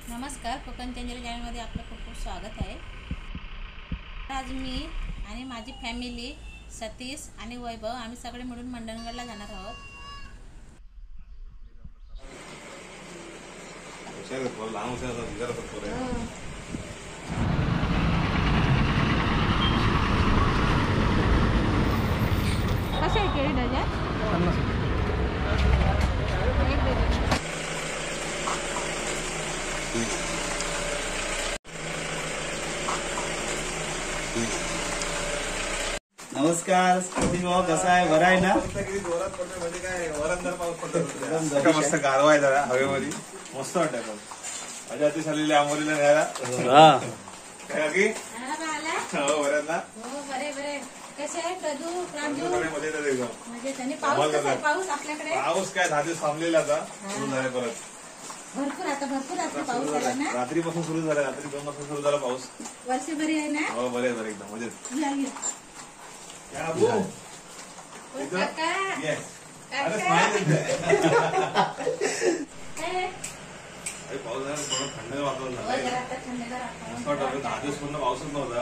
नमस्कार, कोकण चॅनल चॅनलमध्ये आपलं खूप खूप स्वागत आहे। आज मी आणि माझी फॅमिली सतीश आणि वैभव आम्ही सगळे मिळून मंडणगडला जाणार आहोत। कशा आहे केळी डझन? 50 नमस्कार सतीश भाऊ, कसा आहे? बरा आहे ना? जोरात पडतो म्हणजे काय वरंदर पाऊस पडतो। मस्त गारवा आहे जरा हवेमध्ये, मस्त वाटत पण माझ्या आधी झालेली आंबोलीला न्यायला काय की हो बरं ना? हो बरे बरे। कसे आहे प्रदू प्रांजू? मध्ये तर एकदम म्हणजे त्यांनी पाऊस कसा आहे? पाऊस आपल्याकडे पाऊस काय 10 दिवस थांबलेला आता सुरू झाले परत भरपूर आता पाऊस झाला ना? रात्रीपासून सुरू झाला, रात्री 2 वाजता सुरू झाला पाऊस। वर्षी बरी आहे ना? हो बरे बरे एकदम मजेत। या या या अबू काका ये अरे काका स्माइल देते हे अरे पाऊस झाला, थोडं थंड वातावरण हो झालंय, जरा आता थंडगार मस्त वातावरण. वाटतं। 10 दिवस पूर्ण पाऊसच नव्हता,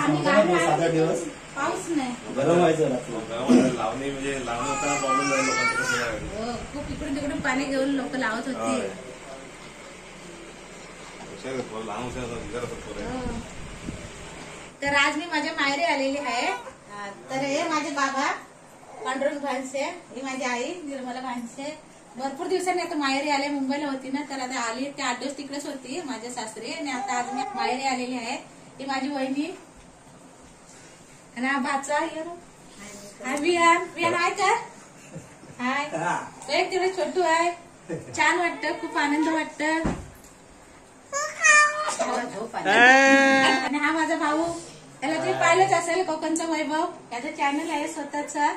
आम्ही गावी आलो. 7 दिवस पाऊस नाही गरम व्हायचं रात्री. गावाला लावणी म्हणजे लावणी होताना प्रॉब्लेम झाला लोकांचं कसं काय हो खूप इकडून तिकडून पाणी घेऊन लोक लावत होते। लहान होते हो. तर आज मी माझ्या माहेरी आलेली आहे। तर हे माझे बाबा पांडुरंग भानसे, ही माझी आई निर्मला भानसे। भरपूर दिवसांनी आता माहेरी आले, मुंबईला होती ना, तर आता आली ते 8 दिवस तिकडेच होती माझ्या सासरी, आणि आता आज मी माहेरी आलेली आहे। ही माझी वहिनी आणि हा भाचा हाय विहान विहान आहे का? हाय एक तेवढे छोटू आहे। छान वाटतं, खूप आनंद वाटतं। आणि हा माझा भाऊ, त्याला तुम्ही पाहिलंच असेल, कोकणचा वैभव, याचा चॅनल आहे स्वतःचा।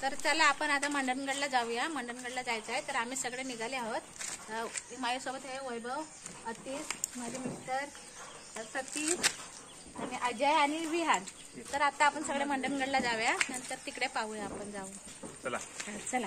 तर चला आपण आता मंडणगडला जाऊया। मंडणगडला जायचं आहे, तर आम्ही सगळे निघाले आहोत। माझ्यासोबत आहे वैभव, अतिश, माझे मिस्टर सतीश आणि अजय आणि विहान। तर आता आपण सगळे मंडणगडला जाऊया, नंतर तिकडे पाहूया आपण जाऊन। चला चला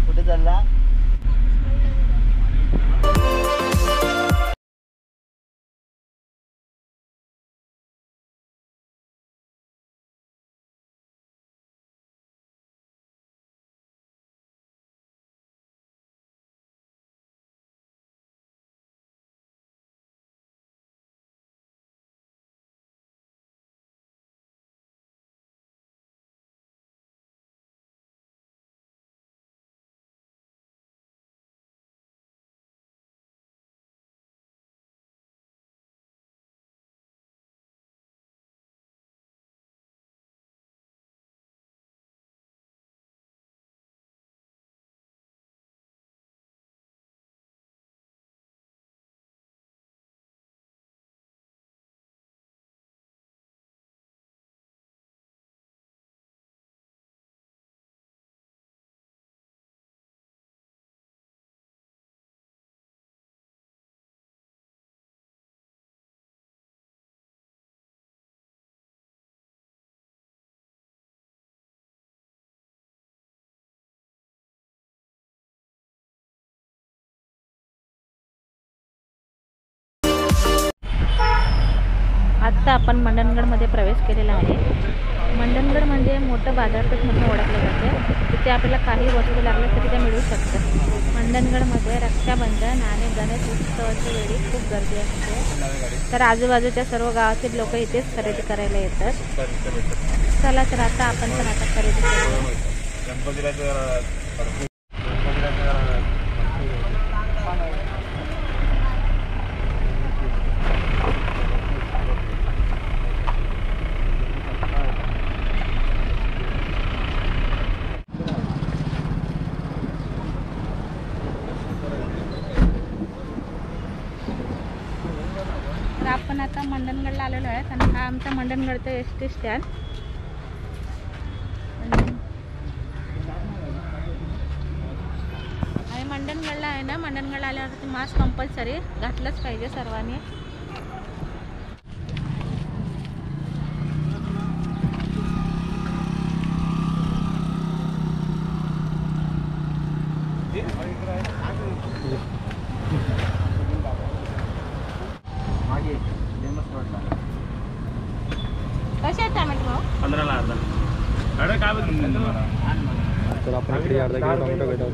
कुठे चालला? आत्ता आपण मंडणगडमध्ये प्रवेश केलेला आहे। मंडणगड म्हणजे मोठं बाजारपेठ म्हणून ओळखले जाते। तिथे आपल्याला काही वस्तू लागल्या तरी त्या मिळू शकतात। मंडणगडमध्ये रक्षाबंधन आणि गणेश उत्सवाच्या वेळी खूप गर्दी असते, तर आजूबाजूच्या सर्व गावातील लोक इथेच खरेदी करायला येतात। चला तर आता आपण पण आता खरेदी करूया। गणपतीला मंडणगडला आलेलो आहे आणि हा आमचा मंडणगडचा एस.टी. स्टँड. आणि मंडणगडला आहे ना, मंडणगडला आल्यावरती मास्क कंपल्सरी घातलंच पाहिजे सर्वांनी. कसे आहेत टोमॅटो भाऊ? 15ला अर्धा. अरे काय बघितलं तुम्हाला? तर आपण इकडे अर्धा किलो टोमॅटो भेटतो.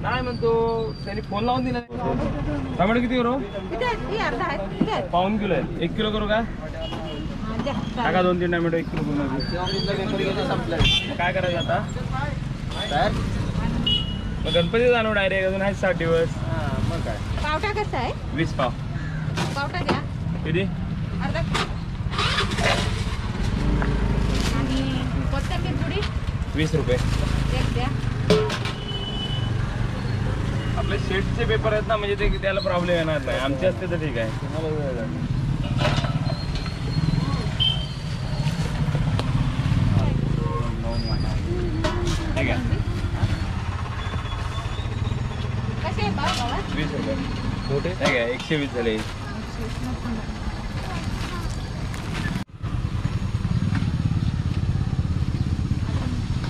नाही म्हणतो त्यांनी फोन लावून दिला. टोमॅटो किती करू? किती आहेत? ही अर्धा आहेत. किती आहेत? पाऊण किलो आहे. 1 किलो करू का? हा, द्या. टाका 2-3 टोमॅटो 1 किलो करून. काय करायचं आता? मग गणपती जाणू डायरेक्ट, अजून आहे 60 दिवस. मग काय पावटा कसा आहे? 20 पाव. पावटा द्या किती? अर्धा. आणि कोथिंबीर जुडी 20 रुपये. एक द्या. आपले शेटचे पेपर आहेत ना, म्हणजे ते त्याला प्रॉब्लेम येणार नाही. आमचे असते तर ठीक आहे. ठीक आहे. कसे आहे पाव गावात? 20 रुपये मोठे नाही काय? 120 झाले.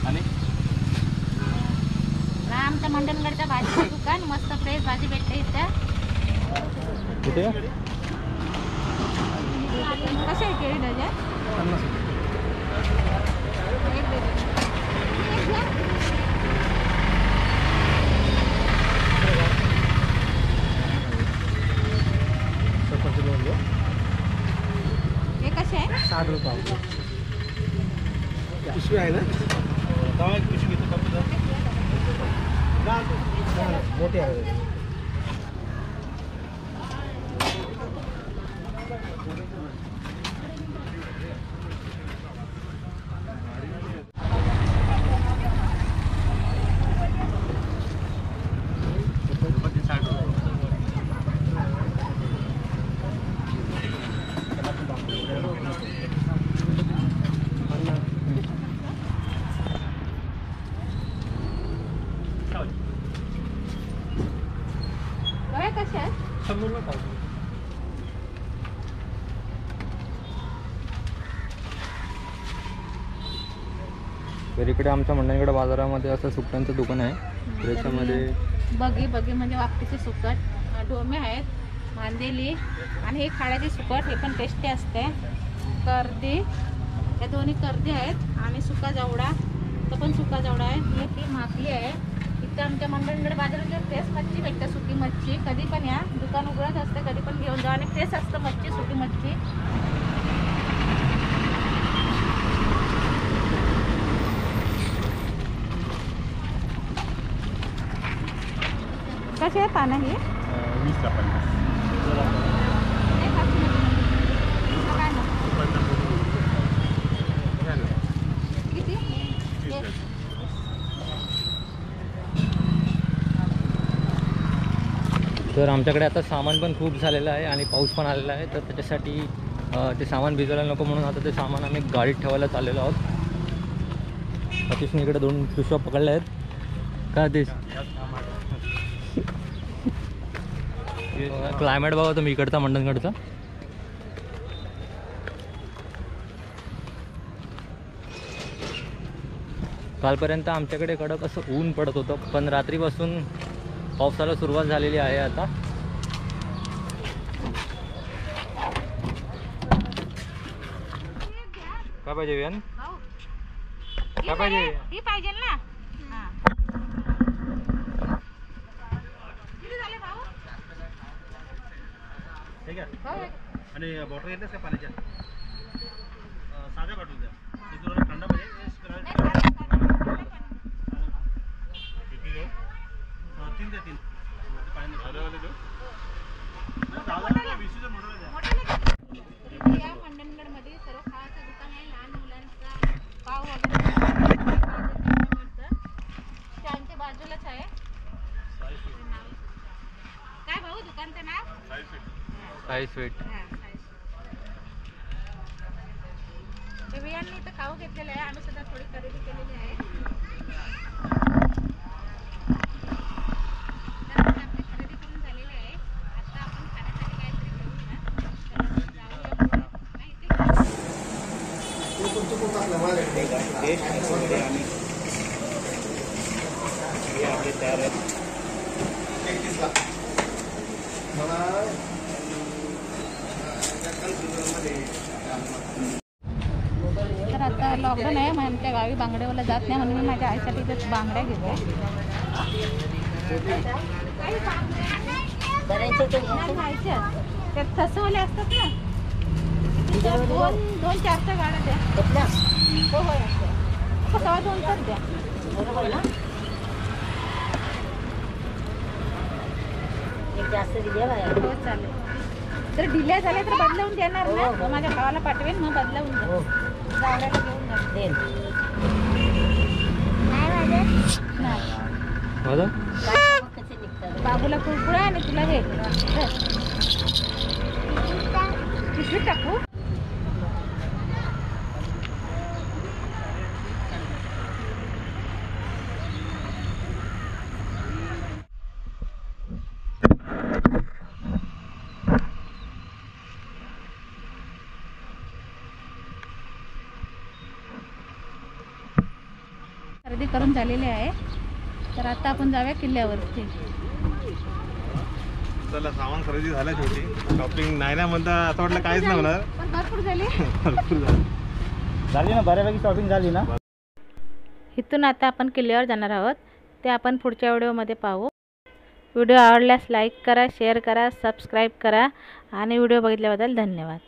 आणि आमच्या मंडणगडच्या भाजीचं दुकान, मस्त फ्रेश भाजी भेटते इथं. कुठे? कसे आहे केळी डझन? 50. एक डझन. एक द्या. हे कसे आहे? 60 रुपये. पिशवी आहे ना? पिशवी मोठी आहे. बघा कसे आहेत? तर इकडे आमच्या मंडणगड बाजारामध्ये असं सुकटांचं दुकान आहे. त्याच्यामध्ये बगी म्हणजे वापटीचे सुकट, डोमे आहेत, मांदेली आणि हे खाड्याचे सुकट. हे पण टेस्टी असते. कर्दी, या दोन्ही कर्दी आहेत. आणि सुका जवडा, तो पण सुका जवडा आहे. ही ती माकली आहे. इथं आमच्या मंडणगड बाजारात फ्रेश मच्छी भेटते, सुकी मच्छी. कधी पण या, दुकान उघडत असते, कधी पण घेऊन जा. आणि फ्रेश असतं मच्छी, सुकी मच्छी. कसे आहे पानं ही? 20ला 50. किती? तर आमच्याकडे आता सामान पण खूप झालेलं आहे आणि पाऊस पण आलेला आहे. तर त्याच्यासाठी ते सामान भिजवायला नको म्हणून आता ते सामान आम्ही गाडीत ठेवायला चाललेलो आहोत. अतिशय इकडे 2 पिशव्या पकडल्या आहेत. काय ते क्लायमेट बघा तुम्ही इकडचा मंडणगडचा. कालपर्यंत आमच्याकडे कडक असं ऊन पडत होतं, पण रात्रीपासून पावसाला सुरुवात झालेली आहे आता. काय पाहिजे विहान? काय पाहिजे? ही पाहिजे ना. किती झाले भाऊ? ठीक आहे. हो. आणि बॉटल घेतल्यास का पाण्याच्या? साध्या पाठवून द्या. थंड पाहिजे. तीन द्या, 3. या मंडणगडमध्ये सर्व खावाचं दुकान आहे. लहान मुलांचा पाव वगैरे त्यांच्या बाजूलाच आहे. काय भाऊ दुकानचं नाव? साई स्वीट. बियांनी तर खाऊ घेतलेलं आहे. आम्ही सुद्धा थोडी खरेदी केलेली आहे. तर आता आपली खरेदी करून झालेली आहे. आता आपण खाण्यासाठी काहीतरी घेऊया. तर जाऊया पुढे. माहिती तर आता लॉकडाऊन आहे. मग आमच्या गावी बांगड्यावाला जात नाही म्हणून मी माझ्या आईसाठी इथे बांगड्या घेते. त्यात तसंवाले असतात ना, दोन 4च्या गाड्या द्या. हो हो, 2.25 द्या. बरोबर ना, जास्त दिल्या. हो चालेल. तर डिल्या झाल्या तर बदलावून देणार ना. माझ्या भावाला पाठवेन, मग बदलावून द्या. गावड्याला घेऊन देईन. बाबूला कुरकुरा आणि तुला हे पिशवी टाकू. खरेदी करून झालेली आहे. तर आता आपण जाऊया किल्ल्यावरती. चला, सामान खरेदी झालं. शेवटी शॉपिंग नाही ना म्हणता असं वाटलं काहीच नाही होणार, पण भरपूर झाली. भरपूर झाली ना, बऱ्यापैकी शॉपिंग झाली ना. इथून आता आपण किल्ल्यावर जाणार आहोत. ते आपण पुढच्या व्हिडिओमध्ये पाहू. व्हिडिओ आवडल्यास लाईक करा, शेअर करा, सबस्क्राईब करा आणि व्हिडिओ बघितल्याबद्दल धन्यवाद.